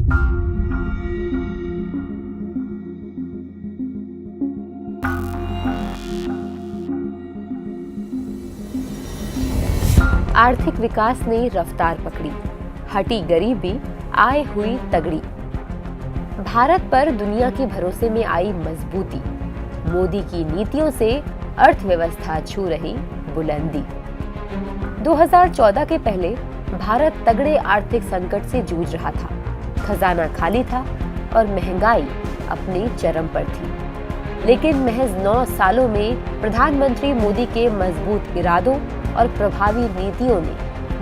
आर्थिक विकास ने रफ्तार पकड़ी, हटी गरीबी, आय हुई तगड़ी। भारत पर दुनिया के भरोसे में आई मजबूती, मोदी की नीतियों से अर्थव्यवस्था छू रही बुलंदी। 2014 के पहले भारत तगड़े आर्थिक संकट से जूझ रहा था, खजाना खाली था और महंगाई अपने चरम पर थी। लेकिन महज 9 सालों में प्रधानमंत्री मोदी के मजबूत इरादों और प्रभावी नीतियों ने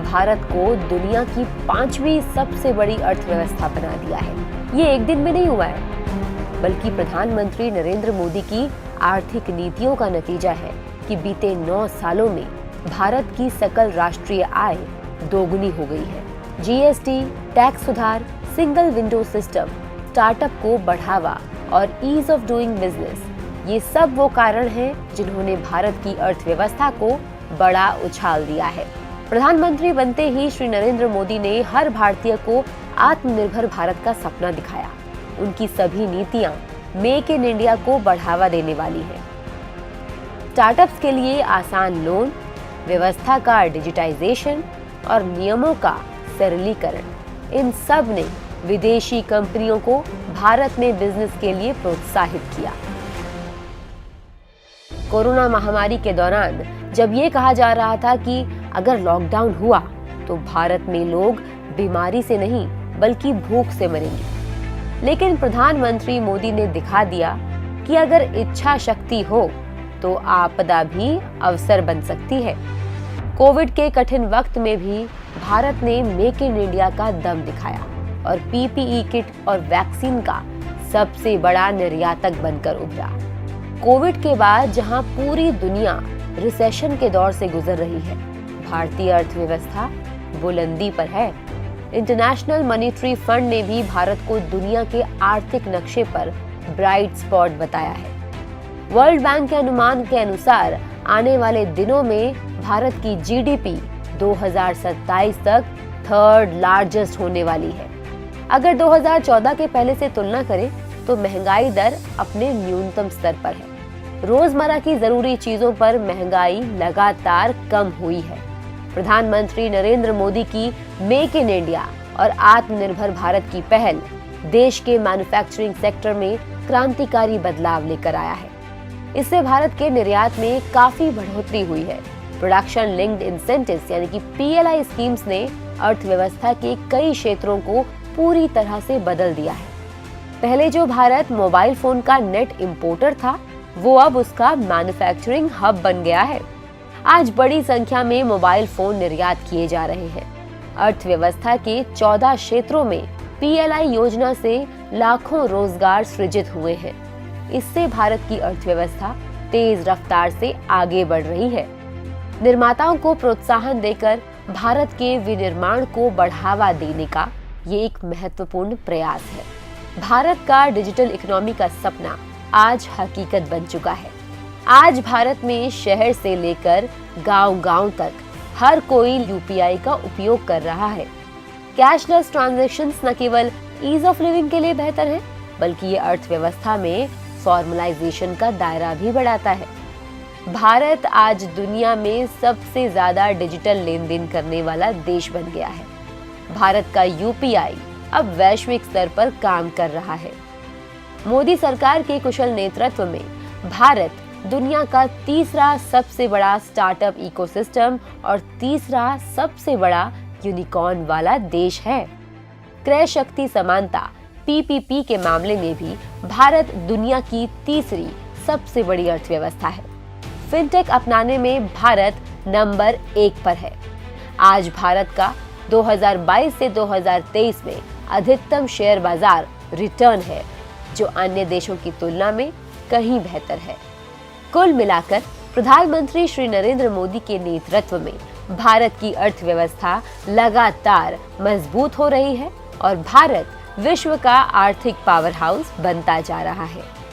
भारत को दुनिया की 5वीं सबसे बड़ी अर्थव्यवस्था बना दिया है। ये एक दिन में नहीं हुआ है, बल्कि प्रधानमंत्री नरेंद्र मोदी की आर्थिक नीतियों का नतीजा है कि बीते 9 सालों में भारत की सकल राष्ट्रीय आय दोगुनी हो गई है। जीएसटी, टैक्स सुधार, सिंगल विंडो सिस्टम, स्टार्टअप को बढ़ावा और ईज ऑफ डूइंग बिजनेस, ये सब वो कारण हैं जिन्होंने भारत की अर्थव्यवस्था को बड़ा उछाल दिया है। प्रधानमंत्री बनते ही श्री नरेंद्र मोदी ने हर भारतीय को आत्मनिर्भर भारत का सपना दिखाया। उनकी सभी नीतियां मेक इन इंडिया को बढ़ावा देने वाली हैं। स्टार्टअप्स के लिए आसान लोन, व्यवस्था का डिजिटाइजेशन और नियमों का सरलीकरण, इन सब ने विदेशी कंपनियों को भारत में बिजनेस के लिए प्रोत्साहित किया। कोरोना महामारी के दौरान जब ये कहा जा रहा था कि अगर लॉकडाउन हुआ तो भारत में लोग बीमारी से नहीं बल्कि भूख से मरेंगे, लेकिन प्रधानमंत्री मोदी ने दिखा दिया कि अगर इच्छा शक्ति हो तो आपदा भी अवसर बन सकती है। कोविड के कठिन वक्त में भी भारत ने मेक इन इंडिया का दम दिखाया और पीपीई किट और वैक्सीन का सबसे बड़ा निर्यातक बनकर उभरा। कोविड के बाद जहां पूरी दुनिया रिसेशन के दौर से गुजर रही है, भारतीय अर्थव्यवस्था बुलंदी पर है। इंटरनेशनल मॉनेटरी फंड ने भी भारत को दुनिया के आर्थिक नक्शे पर ब्राइट स्पॉट बताया है। वर्ल्ड बैंक के अनुमान के अनुसार आने वाले दिनों में भारत की जीडीपी 2027 तक थर्ड लार्जेस्ट होने वाली है। अगर 2014 के पहले से तुलना करें तो महंगाई दर अपने न्यूनतम स्तर पर है। रोजमर्रा की जरूरी चीजों पर महंगाई लगातार कम हुई है। प्रधानमंत्री नरेंद्र मोदी की मेक इन इंडिया और आत्मनिर्भर भारत की पहल देश के मैन्युफैक्चरिंग सेक्टर में क्रांतिकारी बदलाव लेकर आया है। इससे भारत के निर्यात में काफी बढ़ोतरी हुई है। प्रोडक्शन लिंक्ड इंसेंटिव्स यानी कि पीएलआई स्कीम्स ने अर्थव्यवस्था के कई क्षेत्रों को पूरी तरह से बदल दिया है। पहले जो भारत मोबाइल फोन का नेट इंपोर्टर था, वो अब उसका मैन्युफैक्चरिंग हब बन गया है। आज बड़ी संख्या में मोबाइल फोन निर्यात किए जा रहे हैं। अर्थव्यवस्था के 14 क्षेत्रों में पीएलआई योजना से लाखों रोजगार सृजित हुए हैं। इससे भारत की अर्थव्यवस्था तेज रफ्तार से आगे बढ़ रही है। निर्माताओं को प्रोत्साहन देकर भारत के विनिर्माण को बढ़ावा देने का ये एक महत्वपूर्ण प्रयास है। भारत का डिजिटल इकोनॉमी का सपना आज हकीकत बन चुका है। आज भारत में शहर से लेकर गांव-गांव तक हर कोई यूपीआई का उपयोग कर रहा है। कैशलेस ट्रांजैक्शंस न केवल ईज ऑफ लिविंग के लिए बेहतर है, बल्कि ये अर्थव्यवस्था में फॉर्मलाइजेशन का दायरा भी बढ़ाता है। भारत आज दुनिया में सबसे ज्यादा डिजिटल लेन देन करने वाला देश बन गया है। भारत का यूपीआई अब वैश्विक स्तर पर काम कर रहा है। मोदी सरकार के कुशल नेतृत्व में भारत दुनिया का तीसरा सबसे बड़ा स्टार्टअप इकोसिस्टम और तीसरा सबसे बड़ा यूनिकॉर्न वाला देश है। क्रय शक्ति समानता पीपीपी के मामले में भी भारत दुनिया की तीसरी सबसे बड़ी अर्थव्यवस्था है। फिनटेक अपनाने में भारत नंबर 1 पर है। आज भारत का 2022 से 2023 में अधिकतम शेयर बाजार रिटर्न है, जो अन्य देशों की तुलना में कहीं बेहतर है। कुल मिलाकर प्रधानमंत्री श्री नरेंद्र मोदी के नेतृत्व में भारत की अर्थव्यवस्था लगातार मजबूत हो रही है और भारत विश्व का आर्थिक पावर हाउस बनता जा रहा है।